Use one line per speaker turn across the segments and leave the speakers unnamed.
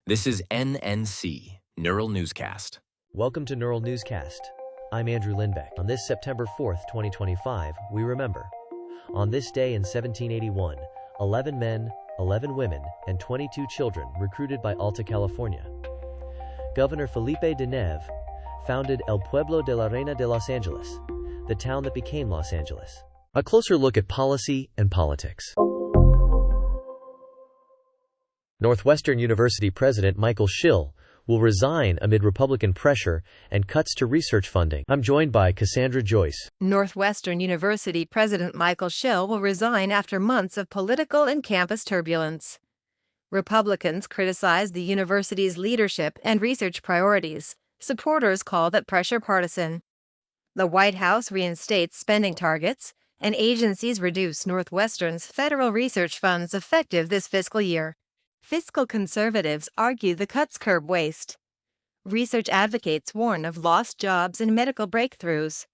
This is NNC, Neural Newscast.
Welcome to Neural Newscast. I'm Andrew Lindbeck. On this September 4th, 2025, we remember. On this day in 1781, 11 men, 11 women, and 22 children recruited by Alta California. Governor Felipe de Neve founded El Pueblo de la Reina de Los Angeles, the town that became Los Angeles. A closer look at policy and politics. Northwestern University President Michael Schill will resign amid Republican pressure and cuts to research funding. I'm joined by Cassandra Joyce.
Northwestern University President Michael Schill will resign after months of political and campus turbulence. Republicans criticize the university's leadership and research priorities. Supporters call that pressure partisan. The White House reinstates spending targets, and agencies reduce Northwestern's federal research funds effective this fiscal year. Fiscal conservatives argue the cuts curb waste. Research advocates warn of lost jobs and medical breakthroughs.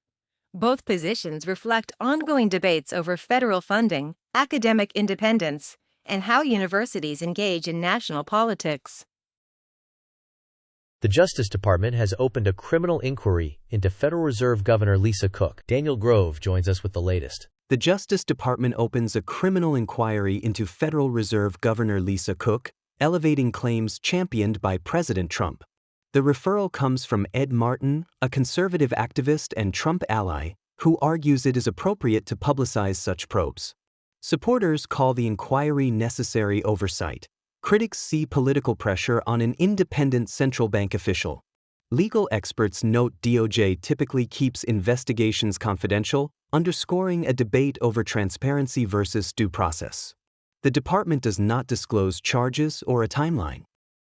Both positions reflect ongoing debates over federal funding, academic independence, and how universities engage in national politics.
The Justice Department has opened a criminal inquiry into Federal Reserve Governor Lisa Cook. Daniel Grove joins us with the latest.
The Justice Department opens a criminal inquiry into Federal Reserve Governor Lisa Cook, elevating claims championed by President Trump. The referral comes from Ed Martin, a conservative activist and Trump ally, who argues it is appropriate to publicize such probes. Supporters call the inquiry necessary oversight. Critics see political pressure on an independent central bank official. Legal experts note DOJ typically keeps investigations confidential, underscoring a debate over transparency versus due process. The department does not disclose charges or a timeline.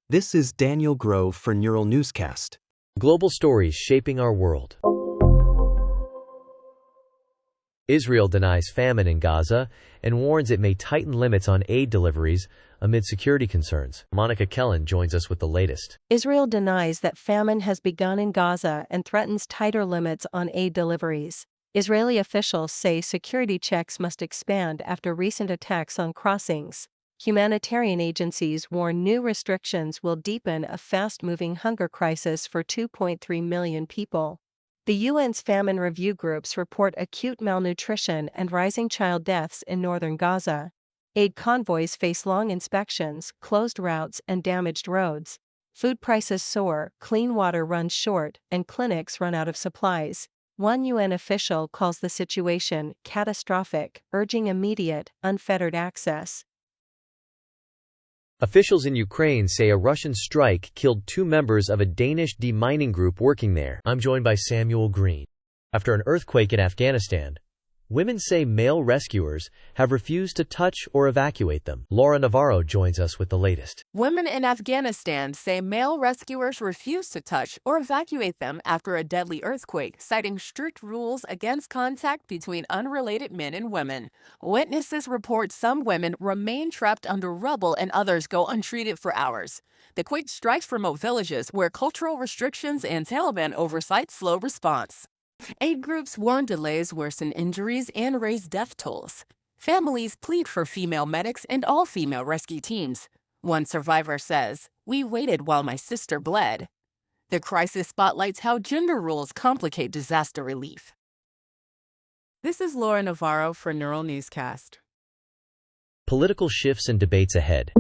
This is Daniel Grove for Neural Newscast.
Global stories shaping our world. Israel denies famine in Gaza and warns it may tighten limits on aid deliveries amid security concerns. Monica Kellen joins us with the latest.
Israel denies that famine has begun in Gaza and threatens tighter limits on aid deliveries. Israeli officials say security checks must expand after recent attacks on crossings. Humanitarian agencies warn new restrictions will deepen a fast-moving hunger crisis for 2.3 million people. The UN's famine review groups report acute malnutrition and rising child deaths in northern Gaza. Aid convoys face long inspections, closed routes, and damaged roads. Food prices soar, clean water runs short, and clinics run out of supplies. One UN official calls the situation catastrophic, urging immediate, unfettered access.
Officials in Ukraine say a Russian strike killed 2 members of a Danish demining group working there. I'm joined by Samuel Green. After an earthquake in Afghanistan, women say male rescuers have refused to touch or evacuate them. Laura Navarro joins us with the latest.
Women in Afghanistan say male rescuers refuse to touch or evacuate them after a deadly earthquake, citing strict rules against contact between unrelated men and women. Witnesses report some women remain trapped under rubble and others go untreated for hours. The quake strikes remote villages where cultural restrictions and Taliban oversight slow response. Aid groups warn delays worsen injuries and raise death tolls. Families plead for female medics and all-female rescue teams. One survivor says, "We waited while my sister bled." The crisis spotlights how gender roles complicate disaster relief. This is Laura Navarro for Neural Newscast.
Political shifts and debates ahead.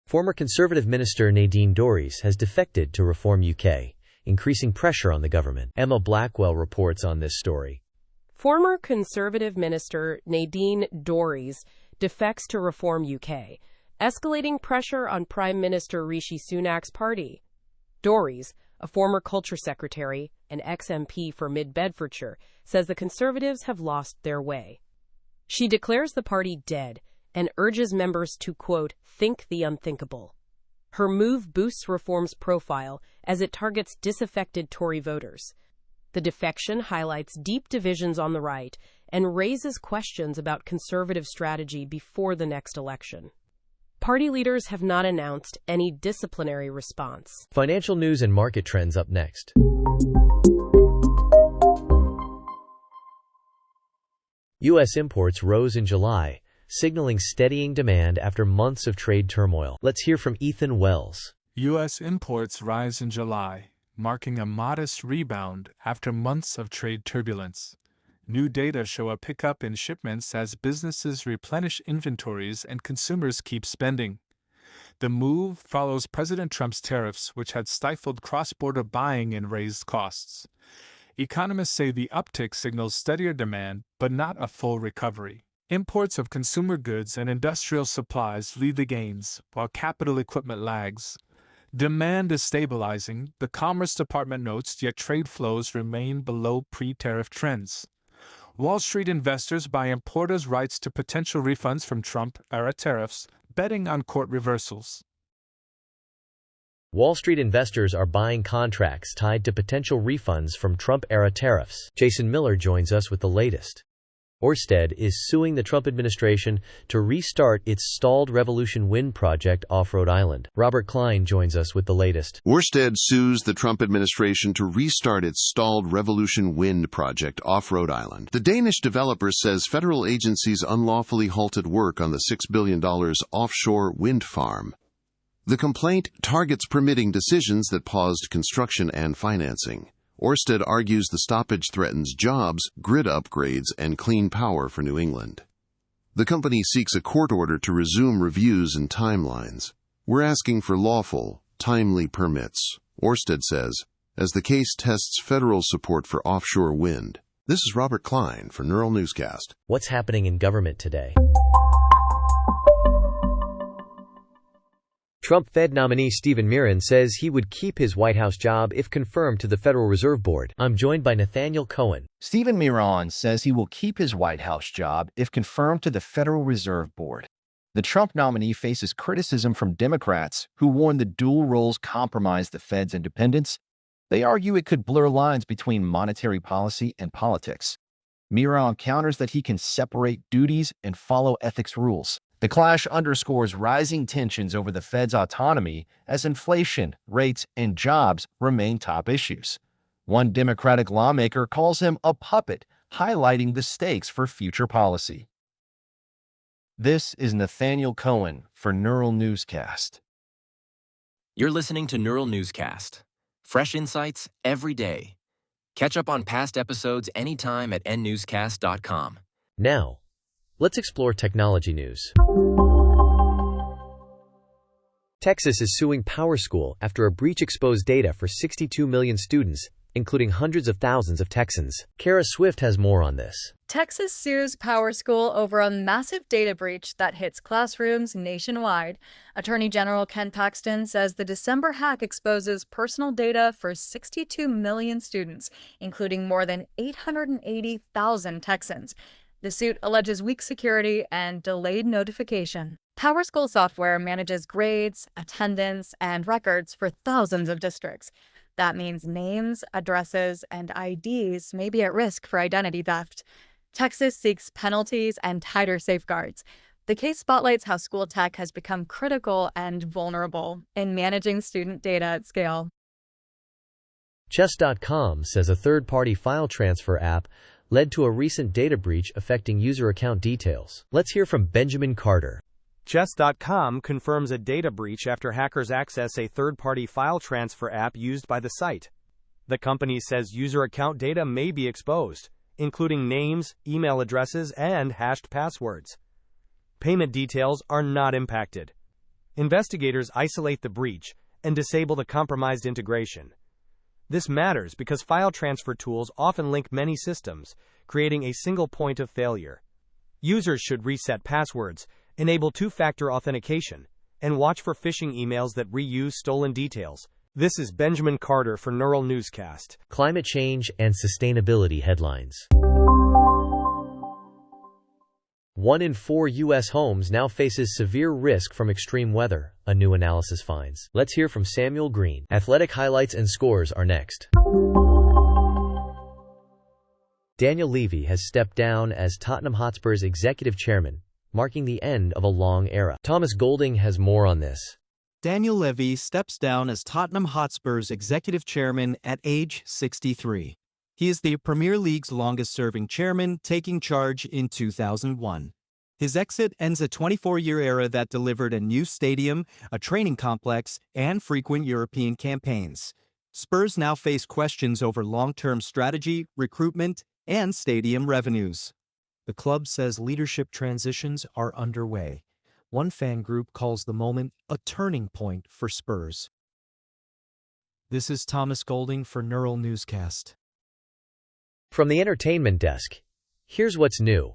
Former Conservative Minister Nadine Dorries has defected to Reform UK, increasing pressure on the government. Emma Blackwell reports on this story.
Former Conservative Minister Nadine Dorries defects to Reform UK, escalating pressure on Prime Minister Rishi Sunak's party. Dorries, a former Culture Secretary and ex-MP for Mid-Bedfordshire, says the Conservatives have lost their way. She declares the party dead and urges members to, quote, think the unthinkable. Her move boosts Reform's profile as it targets disaffected Tory voters. The defection highlights deep divisions on the right and raises questions about Conservative strategy before the next election. Party leaders have not announced any disciplinary response.
Financial news and market trends up next. U.S. imports rose in July, signaling steadying demand after months of trade turmoil. Let's hear from Ethan Wells.
U.S. imports rise in July, marking a modest rebound after months of trade turbulence. New data show a pickup in shipments as businesses replenish inventories and consumers keep spending. The move follows President Trump's tariffs, which had stifled cross-border buying and raised costs. Economists say the uptick signals steadier demand, but not a full recovery. Imports of consumer goods and industrial supplies lead the gains, while capital equipment lags. Demand is stabilizing, the Commerce Department notes, yet trade flows remain below pre-tariff trends. Wall Street investors buy importers' rights to potential refunds from Trump-era tariffs, betting on court reversals.
Wall Street investors are buying contracts tied to potential refunds from Trump-era tariffs. Jason Miller joins us with the latest. Ørsted is suing the Trump administration to restart its stalled Revolution Wind project off Rhode Island. Robert Klein joins us with the latest.
Ørsted sues the Trump administration to restart its stalled Revolution Wind project off Rhode Island. The Danish developer says federal agencies unlawfully halted work on the $6 billion offshore wind farm. The complaint targets permitting decisions that paused construction and financing. Ørsted argues the stoppage threatens jobs, grid upgrades, and clean power for New England. The company seeks a court order to resume reviews and timelines. We're asking for lawful, timely permits, Ørsted says, as the case tests federal support for offshore wind. This is Robert Klein for Neural Newscast.
What's happening in government today? Trump Fed nominee Stephen Miron says he would keep his White House job if confirmed to the Federal Reserve Board. I'm joined by Nathaniel Cohen.
Stephen Miron says he will keep his White House job if confirmed to the Federal Reserve Board. The Trump nominee faces criticism from Democrats who warn the dual roles compromise the Fed's independence. They argue it could blur lines between monetary policy and politics. Miron counters that he can separate duties and follow ethics rules. The clash underscores rising tensions over the Fed's autonomy as inflation, rates, and jobs remain top issues. One Democratic lawmaker calls him a puppet, highlighting the stakes for future policy. This is Nathaniel Cohen for Neural Newscast.
You're listening to Neural Newscast. Fresh insights every day. Catch up on past episodes anytime at nnewscast.com.
Now, let's explore technology news. Texas is suing PowerSchool after a breach exposed data for 62 million students, including hundreds of thousands of Texans. Kara Swift has more on this.
Texas sues PowerSchool over a massive data breach that hits classrooms nationwide. Attorney General Ken Paxton says the December hack exposes personal data for 62 million students, including more than 880,000 Texans. The suit alleges weak security and delayed notification. PowerSchool software manages grades, attendance, and records for thousands of districts. That means names, addresses, and IDs may be at risk for identity theft. Texas seeks penalties and tighter safeguards. The case spotlights how school tech has become critical and vulnerable in managing student data at scale.
Chess.com says a third-party file transfer app led to a recent data breach affecting user account details. Let's hear from Benjamin Carter.
Chess.com confirms a data breach after hackers access a third-party file transfer app used by the site. The company says user account data may be exposed, including names, email addresses, and hashed passwords. Payment details are not impacted. Investigators isolate the breach and disable the compromised integration. This matters because file transfer tools often link many systems, creating a single point of failure. Users should reset passwords, enable two-factor authentication, and watch for phishing emails that reuse stolen details. This is Benjamin Carter for Neural Newscast.
Climate change and sustainability headlines. 1 in 4 U.S. homes now faces severe risk from extreme weather, a new analysis finds. Let's hear from Samuel Green. Athletic highlights and scores are next. Daniel Levy has stepped down as Tottenham Hotspur's executive chairman, marking the end of a long era. Thomas Golding has more on this.
Daniel Levy steps down as Tottenham Hotspur's executive chairman at age 63. He is the Premier League's longest-serving chairman, taking charge in 2001. His exit ends a 24-year era that delivered a new stadium, a training complex, and frequent European campaigns. Spurs now face questions over long-term strategy, recruitment, and stadium revenues.
The club says leadership transitions are underway. One fan group calls the moment a turning point for Spurs. This is Thomas Golding for Neural Newscast.
From the entertainment desk, here's what's new.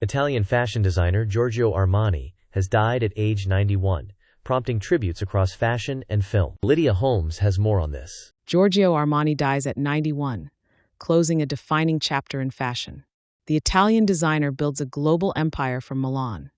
Italian fashion designer Giorgio Armani has died at age 91, prompting tributes across fashion and film. Lydia Holmes has more on this.
Giorgio Armani dies at 91, closing a defining chapter in fashion. The Italian designer builds a global empire from Milan,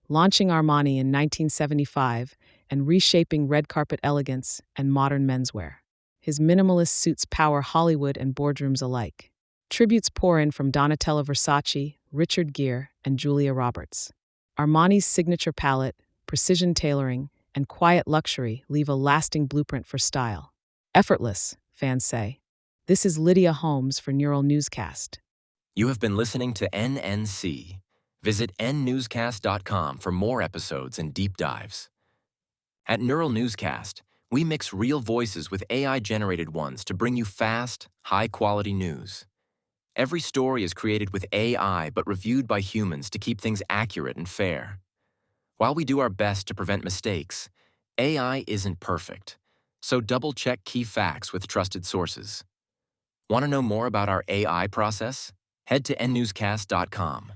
launching Armani in 1975 and reshaping red carpet elegance and modern menswear. His minimalist suits power Hollywood and boardrooms alike. Tributes pour in from Donatella Versace, Richard Gere, and Julia Roberts. Armani's signature palette, precision tailoring, and quiet luxury leave a lasting blueprint for style. Effortless, fans say. This is Lydia Holmes for Neural Newscast.
You have been listening to NNC. Visit nnewscast.com for more episodes and deep dives. At Neural Newscast, we mix real voices with AI-generated ones to bring you fast, high-quality news. Every story is created with AI but reviewed by humans to keep things accurate and fair. While we do our best to prevent mistakes, AI isn't perfect, so double-check key facts with trusted sources. Want to know more about our AI process? Head to nnewscast.com.